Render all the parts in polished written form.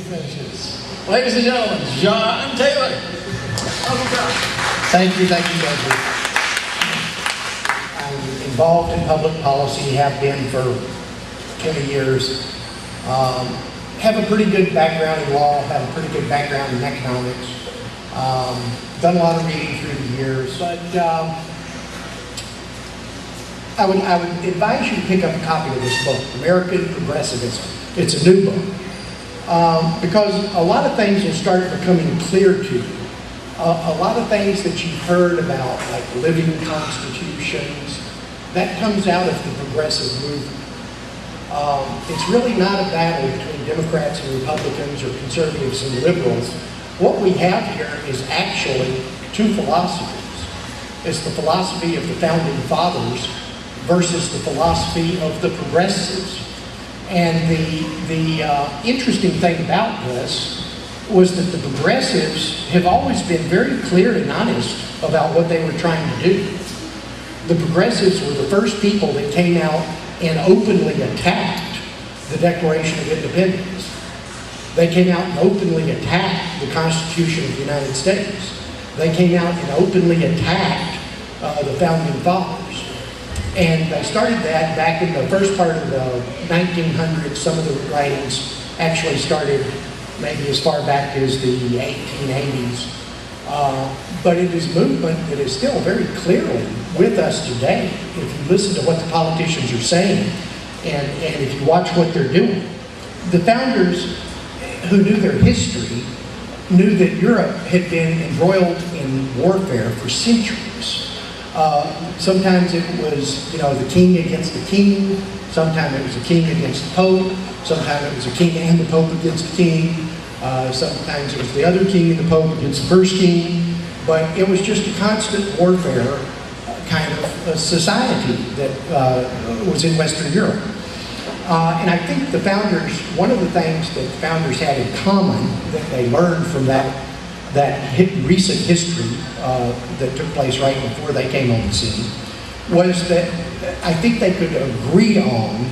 finishes. Ladies and gentlemen, John Taylor. Thank you, Judge. I'm involved in public policy, have been for 20 years. Have a pretty good background in law, have a pretty good background in economics. Done a lot of reading through the years, but I would advise you to pick up a copy of this book, American Progressivism. It's a new book. Because a lot of things will start becoming clear to you. A lot of things that you've heard about, like living constitutions, that comes out of the progressive movement. It's really not a battle between Democrats and Republicans or conservatives and liberals. What we have here is actually two philosophies. It's the philosophy of the founding fathers versus the philosophy of the progressives. And the interesting thing about this was that the progressives have always been very clear and honest about what they were trying to do. The progressives were the first people that came out and openly attacked the Declaration of Independence. They came out and openly attacked the Constitution of the United States. They came out and openly attacked the founding fathers. And they started that back in the first part of the 1900s. Some of the writings actually started maybe as far back as the 1880s. But it is a movement that is still very clearly with us today. If you listen to what the politicians are saying and if you watch what they're doing. The founders who knew their history knew that Europe had been embroiled in warfare for centuries. Sometimes it was, the king against the king. Sometimes it was the king against the pope. Sometimes it was the king and the pope against the king. Sometimes it was the other king and the pope against the first king. But it was just a constant warfare kind of a society that was in Western Europe. And I think the founders, one of the things that the founders had in common that they learned from that recent history that took place right before they came on the scene was that I think they could agree on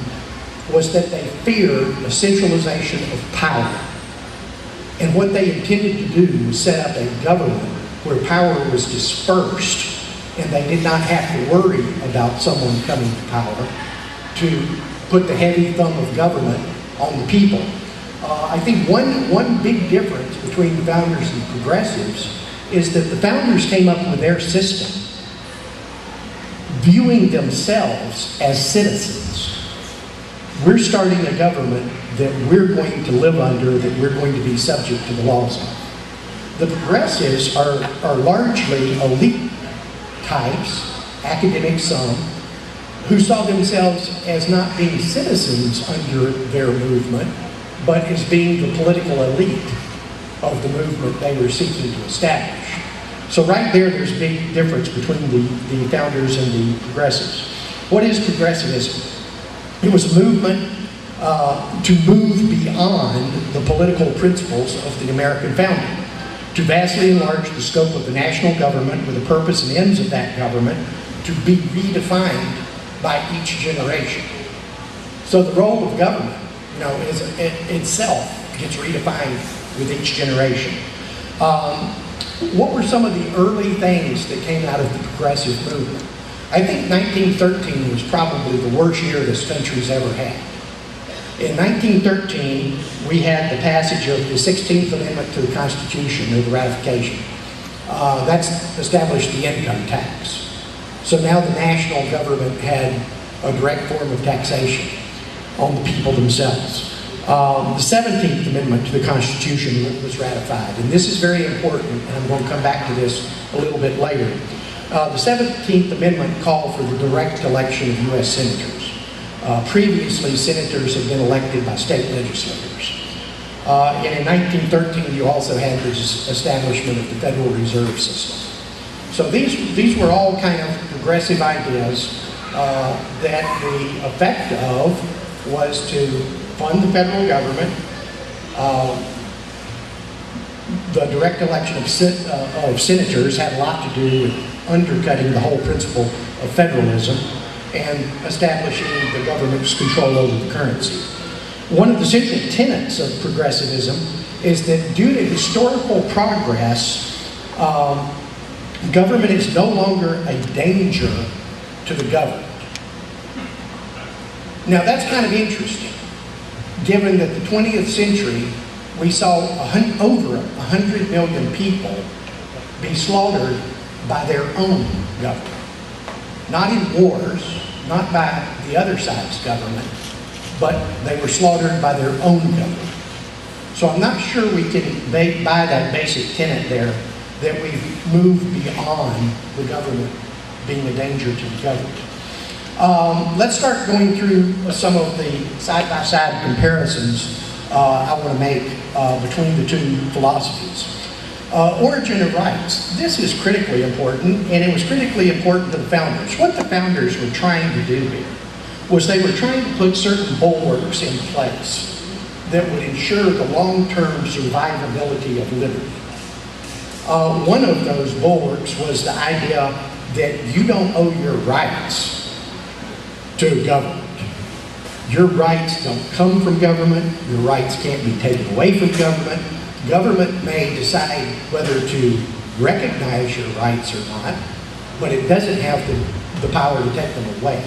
was that they feared a centralization of power. And what they intended to do was set up a government where power was dispersed and they did not have to worry about someone coming to power to put the heavy thumb of government on the people. I think one big difference between the founders and the progressives is that the founders came up with their system viewing themselves as citizens. We're starting a government that we're going to live under, that we're going to be subject to the laws of. The progressives are largely elite types, academic some, who saw themselves as not being citizens under their movement, but as being the political elite of the movement they were seeking to establish. So right there's a big difference between the founders and the progressives. What is progressivism? It was a movement to move beyond the political principles of the American founding, to vastly enlarge the scope of the national government with the purpose and ends of that government to be redefined by each generation. So the role of government, is itself gets redefined with each generation. What were some of the early things that came out of the progressive movement? I think 1913 was probably the worst year this country's ever had. In 1913, we had the passage of the 16th Amendment to the Constitution, or the ratification. That's established the income tax. So now the national government had a direct form of taxation on the people themselves. The 17th Amendment to the Constitution was ratified, and this is very important, and I'm going to come back to this a little bit later. The 17th Amendment called for the direct election of U.S. senators. Previously, senators had been elected by state legislators. And in 1913, you also had the establishment of the Federal Reserve System. So these were all kind of progressive ideas that the effect of was to fund the federal government. The direct election of senators had a lot to do with undercutting the whole principle of federalism and establishing the government's control over the currency. One of the central tenets of progressivism is that due to historical progress, government is no longer a danger to the governed. Now that's kind of interesting, given that the 20th century, we saw over 100 million people be slaughtered by their own government. Not in wars, not by the other side's government, but they were slaughtered by their own government. So I'm not sure we can buy that basic tenet there that we've moved beyond the government being a danger to the government. Let's start going through some of the side-by-side comparisons I want to make between the two philosophies. Origin of rights. This is critically important, and it was critically important to the founders. What the founders were trying to do here was they were trying to put certain bulwarks in place that would ensure the long-term survivability of liberty. One of those bulwarks was the idea that you don't owe your rights to government. Your rights don't come from government. Your rights can't be taken away from government. Government may decide whether to recognize your rights or not, but it doesn't have the power to take them away.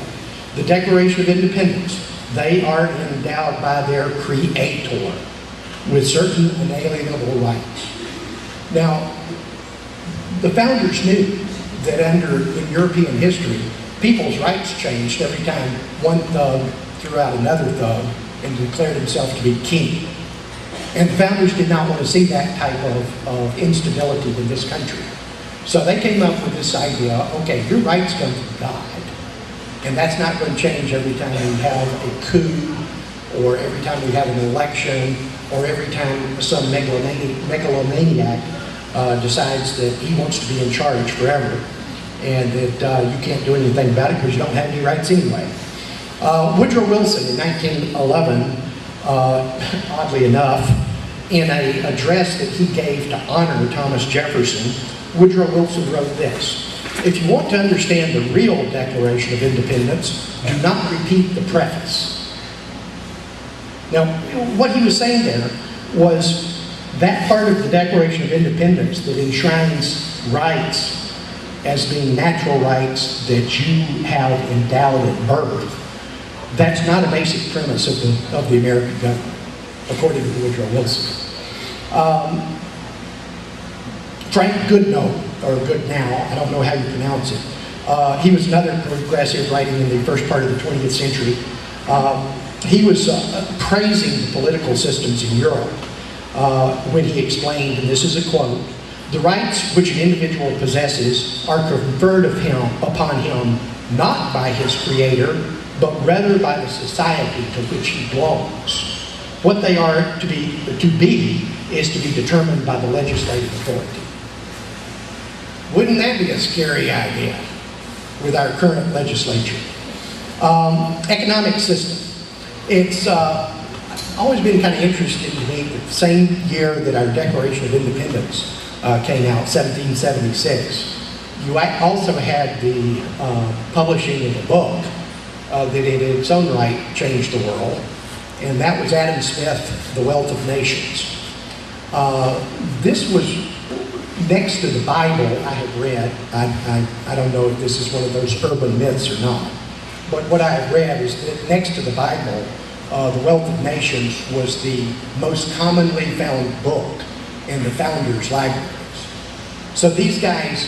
The Declaration of Independence, they are endowed by their creator with certain inalienable rights. Now, the founders knew that in European history, people's rights changed every time one thug threw out another thug and declared himself to be king. And the founders did not want to see that type of instability in this country. So they came up with this idea, okay, your rights come from God, and that's not going to change every time we have a coup, or every time we have an election, or every time some megalomaniac decides that he wants to be in charge forever, and that you can't do anything about it because you don't have any rights anyway. Woodrow Wilson in 1911, oddly enough, in an address that he gave to honor Thomas Jefferson, Woodrow Wilson wrote this: "If you want to understand the real Declaration of Independence, do not repeat the preface." Now, what he was saying there was that part of the Declaration of Independence that enshrines rights as being natural rights that you have endowed at birth, that's not a basic premise of the American government, according to Woodrow Wilson. Frank Goodnow, or Goodnow, I don't know how you pronounce it. He was another progressive writing in the first part of the 20th century. He was praising the political systems in Europe when he explained, and this is a quote, "The rights which an individual possesses are conferred upon him not by his creator, but rather by the society to which he belongs. What they are to be is to be determined by the legislative authority." Wouldn't that be a scary idea with our current legislature? Economic system. It's always been kind of interesting to me that the same year that our Declaration of Independence came out, 1776, you also had the publishing of a book that in its own right changed the world, and that was Adam Smith, The Wealth of Nations. This was next to the Bible I had read. I don't know if this is one of those urban myths or not, but what I had read is that next to the Bible, The Wealth of Nations was the most commonly found book in the founders' libraries. So these guys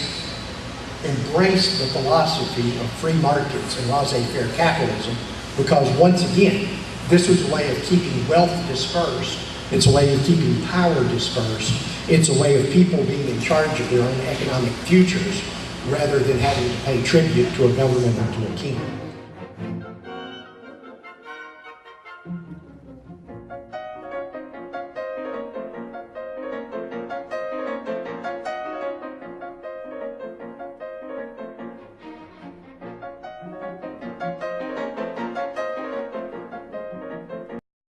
embraced the philosophy of free markets and laissez-faire capitalism because, once again, this was a way of keeping wealth dispersed. It's a way of keeping power dispersed. It's a way of people being in charge of their own economic futures rather than having to pay tribute to a government or to a king.